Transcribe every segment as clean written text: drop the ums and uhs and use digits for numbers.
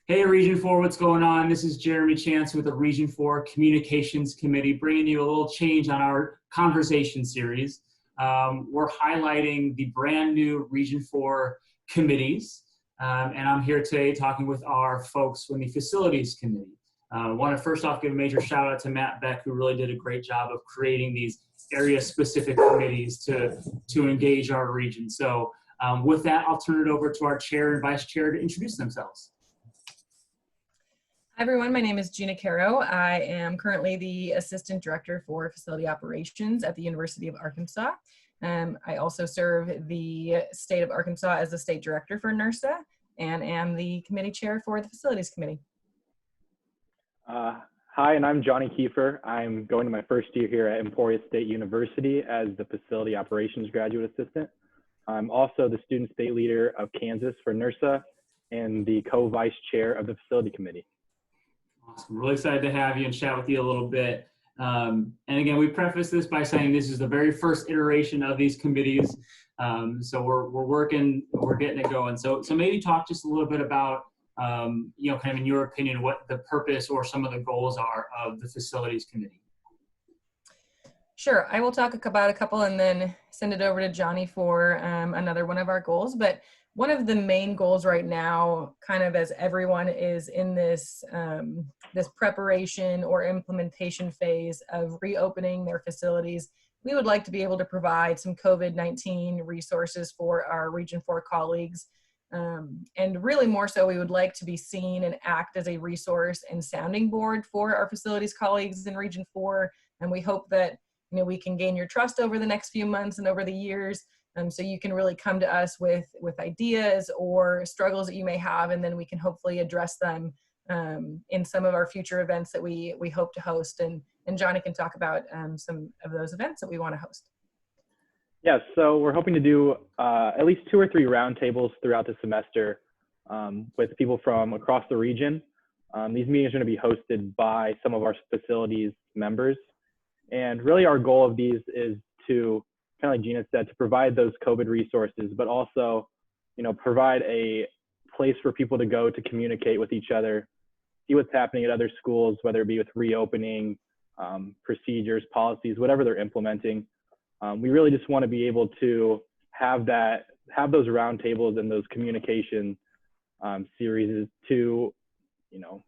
Hey, Region 4, what's going on? This is Jeremy Chance with the Region 4 Communications Committee, bringing you a little change on our conversation series. We're highlighting the brand new Region 4 committees, and I'm here today talking with our folks from the Facilities Committee. I want to first off give a major shout out to Matt Beck, who really did a great job of creating these area-specific committees to engage our region. So with that, I'll turn it over to our chair and vice chair to introduce themselves. Hi everyone, my name is Jeana Carow. I am currently the Assistant Director for Facility Operations at the University of Arkansas. I also serve the state of Arkansas as the State Director for NIRSA and am the Committee Chair for the Facilities Committee. Hi, and I'm Johnny Keefer. I'm going to my first year here at Emporia State University as the Facility Operations Graduate Assistant. I'm also the Student State Leader of Kansas for NIRSA and the Co-Vice Chair of the Facility Committee. Awesome. Really excited to have you and chat with you a little bit. And again, we preface this by saying this is the very first iteration of these committees. So we're getting it going. So maybe talk just a little bit about, kind of in your opinion, what the purpose or some of the goals are of the Facilities Committee. Sure, I will talk about a couple and then send it over to Johnny for another one of our goals. But one of the main goals right now, kind of as everyone is in this, this preparation or implementation phase of reopening their facilities, we would like to be able to provide some COVID-19 resources for our Region 4 colleagues. And really more so, we would like to be seen and act as a resource and sounding board for our facilities colleagues in Region 4. And we hope that we can gain your trust over the next few months and over the years. So you can really come to us with ideas or struggles that you may have, and then we can hopefully address them in some of our future events that we hope to host. And Johnny can talk about some of those events that we want to host. Yeah, so we're hoping to do at least 2 or 3 roundtables throughout the semester with people from across the region. These meetings are going to be hosted by some of our facilities members. And really our goal of these is to, kind of like Jeana said, to provide those COVID resources, but also, provide a place for people to go to communicate with each other, see what's happening at other schools, whether it be with reopening, procedures, policies, whatever they're implementing. We really just want to be able to have those roundtables and those communication series to,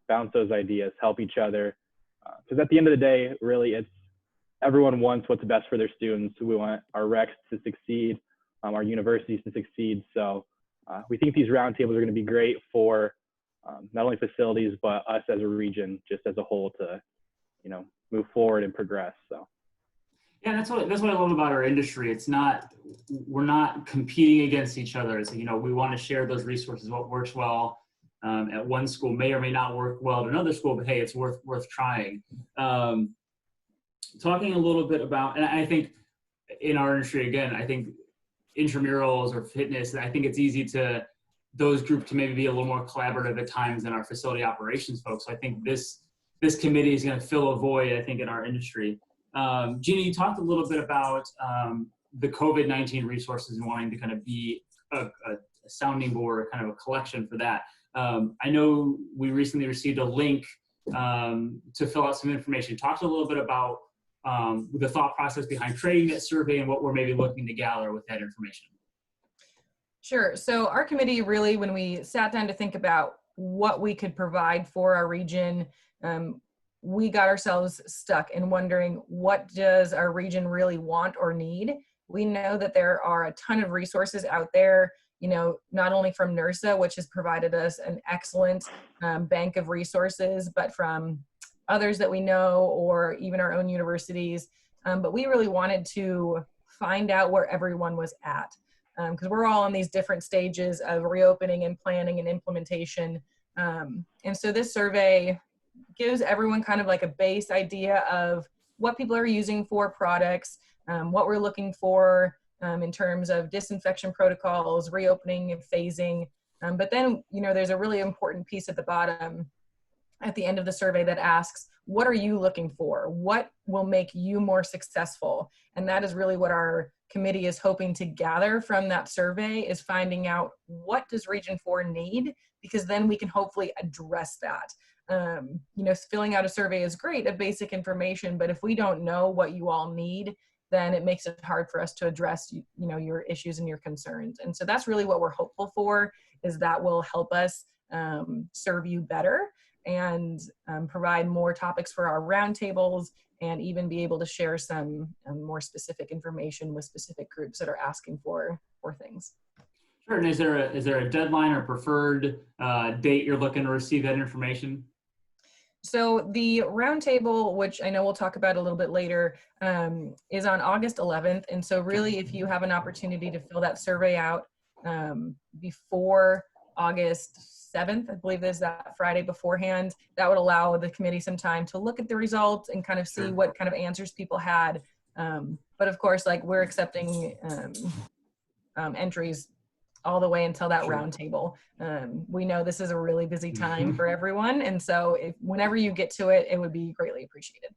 bounce those ideas, help each other. Because at the end of the day, really, everyone wants what's best for their students. We want our recs to succeed, our universities to succeed. So we think these roundtables are going to be great for not only facilities, but us as a region, just as a whole to, move forward and progress. So. Yeah, that's what I love about our industry. We're not competing against each other. It's, we want to share those resources. What works well at one school may or may not work well at another school, but hey, it's worth trying. Talking a little bit about, and I think in our industry, again, I think intramurals or fitness, I think it's easy to those groups to maybe be a little more collaborative at times than our facility operations folks. So I think this committee is going to fill a void, I think, in our industry. Jeana, you talked a little bit about the COVID-19 resources and wanting to kind of be a sounding board, kind of a collection for that. I know we recently received a link to fill out some information. Talk a little bit about the thought process behind creating that survey and what we're maybe looking to gather with that information. Sure. So our committee really, when we sat down to think about what we could provide for our region, we got ourselves stuck in wondering, what does our region really want or need? We know that there are a ton of resources out there, not only from NIRSA, which has provided us an excellent bank of resources, but from others that we know, or even our own universities. But we really wanted to find out where everyone was at, because we're all in these different stages of reopening and planning and implementation. And so this survey gives everyone kind of like a base idea of what people are using for products, what we're looking for in terms of disinfection protocols, reopening and phasing. But then, there's a really important piece at the bottom at the end of the survey that asks, what are you looking for? What will make you more successful? And that is really what our committee is hoping to gather from that survey, is finding out what does Region 4 need, because then we can hopefully address that. You know, filling out a survey is great of basic information, but if we don't know what you all need, then it makes it hard for us to address, you know, your issues and your concerns. And so that's really what we're hopeful for, is that will help us serve you better and provide more topics for our roundtables, and even be able to share some more specific information with specific groups that are asking for things. Sure. And is there a deadline or preferred date you're looking to receive that information? So the roundtable, which I know we'll talk about a little bit later, is on August 11th. And so really, if you have an opportunity to fill that survey out before August 7th, I believe there's that Friday beforehand, that would allow the committee some time to look at the results and kind of see what kind of answers people had. But of course, like, we're accepting entries all the way until that roundtable. We know this is a really busy time for everyone. And so whenever you get to it, it would be greatly appreciated.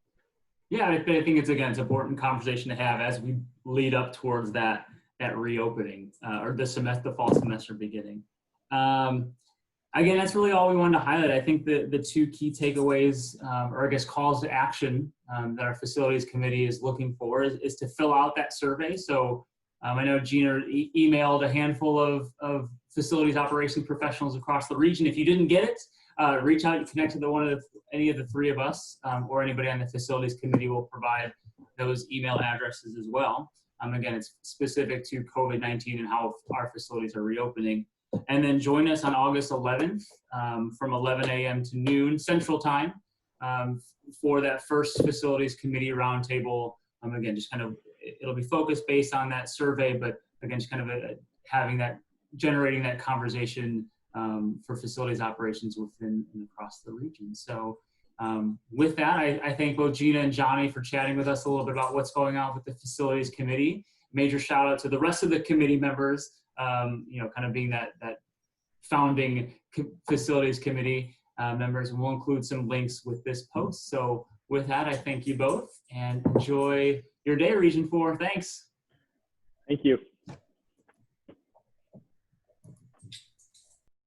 Yeah, I think it's an important conversation to have as we lead up towards that reopening or the fall semester beginning. Again, that's really all we wanted to highlight. I think the two key takeaways, or I guess calls to action that our facilities committee is looking for is to fill out that survey. So I know Jeana emailed a handful of facilities operations professionals across the region. If you didn't get it, reach out and connect to any of the three of us, or anybody on the facilities committee will provide those email addresses as well. Again, it's specific to COVID-19 and how our facilities are reopening. And then join us on August 11th from 11 a.m. to noon Central Time for that first facilities committee roundtable. Again, just kind of, it'll be focused based on that survey, but again, just kind of generating that conversation for facilities operations within and across the region. So with that, I thank both Jeana and Johnny for chatting with us a little bit about what's going on with the facilities committee. Major shout out to the rest of the committee members, you know, kind of being that founding facilities committee members, and we'll include some links with this post. So with that, I thank you both and enjoy your day, Region 4. Thanks. Thank you.